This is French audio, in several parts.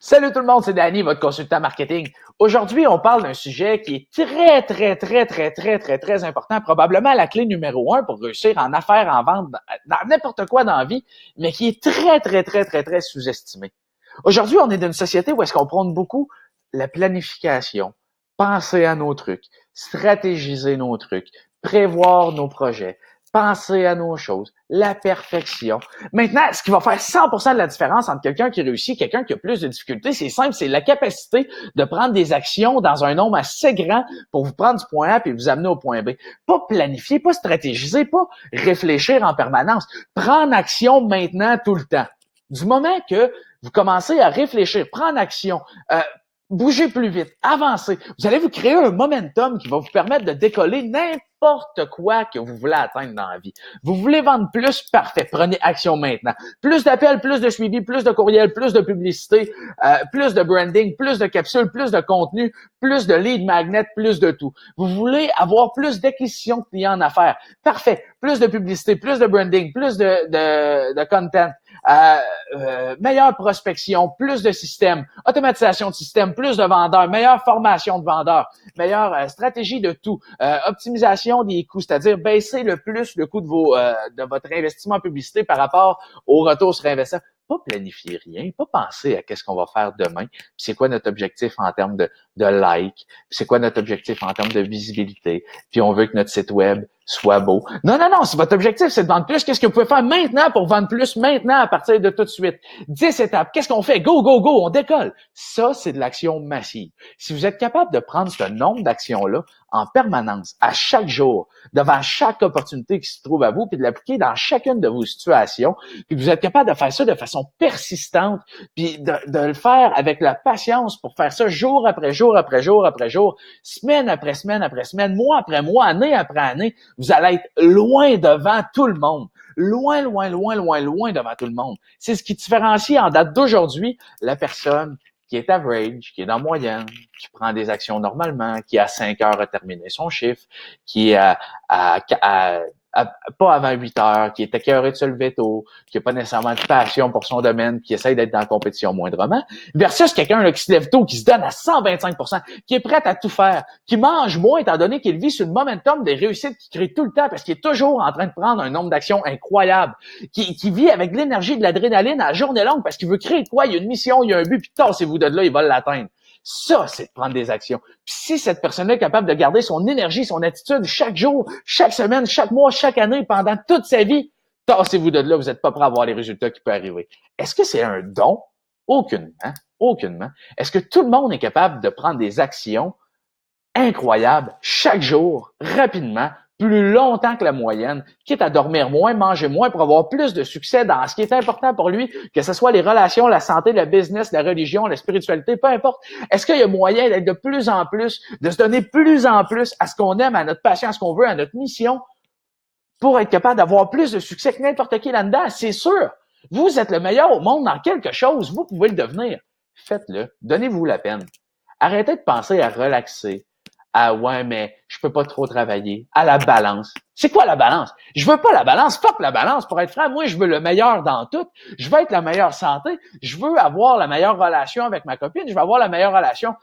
Salut tout le monde, c'est Danny, votre consultant marketing. Aujourd'hui, on parle d'un sujet qui est très important, probablement la clé numéro 1 pour réussir en affaires, en vente, dans n'importe quoi dans la vie, mais qui est très sous-estimé. Aujourd'hui, on est dans une société où est-ce qu'on prône beaucoup la planification, penser à nos trucs, stratégiser nos trucs, prévoir nos projets, penser à nos choses, la perfection. Maintenant, ce qui va faire 100% de la différence entre quelqu'un qui réussit et quelqu'un qui a plus de difficultés, c'est simple, c'est la capacité de prendre des actions dans un nombre assez grand pour vous prendre du point A puis vous amener au point B. Pas planifier, pas stratégiser, pas réfléchir en permanence. Prendre action maintenant tout le temps. Du moment que vous commencez à réfléchir, prendre action, bougez plus vite, avancez. Vous allez vous créer un momentum qui va vous permettre de décoller n'importe quoi que vous voulez atteindre dans la vie. Vous voulez vendre plus? Parfait. Prenez action maintenant. Plus d'appels, plus de suivi, plus de courriels, plus de publicité, plus de branding, plus de capsules, plus de contenu, plus de lead magnet, plus de tout. Vous voulez avoir plus d'acquisition de clients en affaires? Parfait. Plus de publicité, plus de branding, plus de content. Meilleure prospection, plus de systèmes, automatisation de systèmes, plus de vendeurs, meilleure formation de vendeurs, meilleure stratégie de tout, optimisation des coûts, c'est-à-dire baisser le coût de votre investissement en publicité par rapport au retour sur investissement. Pas planifier rien, pas penser à qu'est-ce qu'on va faire demain, puis c'est quoi notre objectif en termes de likes, puis c'est quoi notre objectif en termes de visibilité, puis on veut que notre site web soit beau. Non, si votre objectif, c'est de vendre plus, qu'est-ce que vous pouvez faire maintenant pour vendre plus maintenant à partir de tout de suite? 10 étapes. Qu'est-ce qu'on fait? Go, on décolle. Ça, c'est de l'action massive. Si vous êtes capable de prendre ce nombre d'actions-là en permanence, à chaque jour, devant chaque opportunité qui se trouve à vous, puis de l'appliquer dans chacune de vos situations, puis vous êtes capable de faire ça de façon persistante, puis de le faire avec la patience pour faire ça jour après jour, semaine après semaine, mois après mois, année après année, vous allez être loin devant tout le monde. Loin devant tout le monde. C'est ce qui différencie en date d'aujourd'hui la personne qui est average, qui est dans la moyenne, qui prend des actions normalement, qui a 5 heures à terminer son chiffre, qui est pas avant 8 heures, qui est écœuré de se lever tôt, qui n'a pas nécessairement de passion pour son domaine, qui essaye d'être dans la compétition moindrement, versus quelqu'un là, qui se lève tôt, qui se donne à 125%, qui est prêt à tout faire, qui mange moins étant donné qu'il vit sur le momentum des réussites qu'il crée tout le temps parce qu'il est toujours en train de prendre un nombre d'actions incroyable, qui vit avec de l'énergie, de l'adrénaline à la journée longue parce qu'il veut créer quoi? Il y a une mission, il y a un but, puis tassez-vous de là, il va l'atteindre. Ça, c'est de prendre des actions. Puis si cette personne-là est capable de garder son énergie, son attitude chaque jour, chaque semaine, chaque mois, chaque année, pendant toute sa vie, tassez-vous de là, vous n'êtes pas prêt à voir les résultats qui peuvent arriver. Est-ce que c'est un don? Aucunement. Est-ce que tout le monde est capable de prendre des actions incroyables chaque jour, rapidement, plus longtemps que la moyenne, quitte à dormir moins, manger moins pour avoir plus de succès dans ce qui est important pour lui, que ce soit les relations, la santé, le business, la religion, la spiritualité, peu importe. Est-ce qu'il y a moyen d'être de plus en plus, de se donner plus en plus à ce qu'on aime, à notre passion, à ce qu'on veut, à notre mission, pour être capable d'avoir plus de succès que n'importe qui là-dedans? C'est sûr. Vous êtes le meilleur au monde dans quelque chose. Vous pouvez le devenir. Faites-le. Donnez-vous la peine. Arrêtez de penser à relaxer. Ah ouais, mais je peux pas trop travailler. À la balance. C'est quoi la balance? Je veux pas la balance. Fuck la balance. Pour être franc, moi, je veux le meilleur dans tout. Je veux être la meilleure santé. Je veux avoir la meilleure relation avec ma copine. Je veux avoir la meilleure relation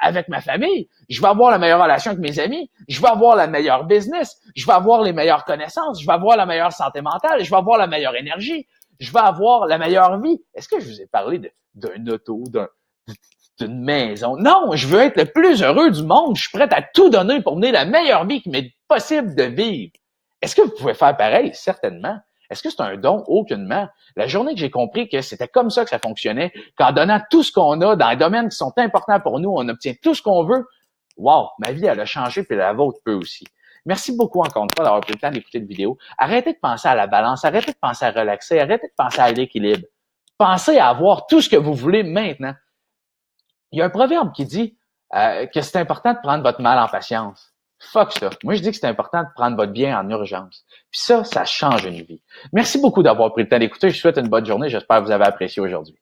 avec ma famille. Je veux avoir la meilleure relation avec mes amis. Je veux avoir la meilleure business. Je veux avoir les meilleures connaissances. Je veux avoir la meilleure santé mentale. Je veux avoir la meilleure énergie. Je veux avoir la meilleure vie. Est-ce que je vous ai parlé d'un auto, d'une maison? Non, je veux être le plus heureux du monde. Je suis prêt à tout donner pour mener la meilleure vie qui m'est possible de vivre. Est-ce que vous pouvez faire pareil? Certainement. Est-ce que c'est un don? Aucunement. La journée que j'ai compris que c'était comme ça que ça fonctionnait, qu'en donnant tout ce qu'on a dans les domaines qui sont importants pour nous, on obtient tout ce qu'on veut, wow, ma vie, elle a changé, puis la vôtre peut aussi. Merci beaucoup encore une fois d'avoir pris le temps d'écouter la vidéo. Arrêtez de penser à la balance, arrêtez de penser à relaxer, arrêtez de penser à l'équilibre. Pensez à avoir tout ce que vous voulez maintenant. Il y a un proverbe qui dit que c'est important de prendre votre mal en patience. Fuck ça. Moi, je dis que c'est important de prendre votre bien en urgence. Puis ça change une vie. Merci beaucoup d'avoir pris le temps d'écouter. Je vous souhaite une bonne journée. J'espère que vous avez apprécié aujourd'hui.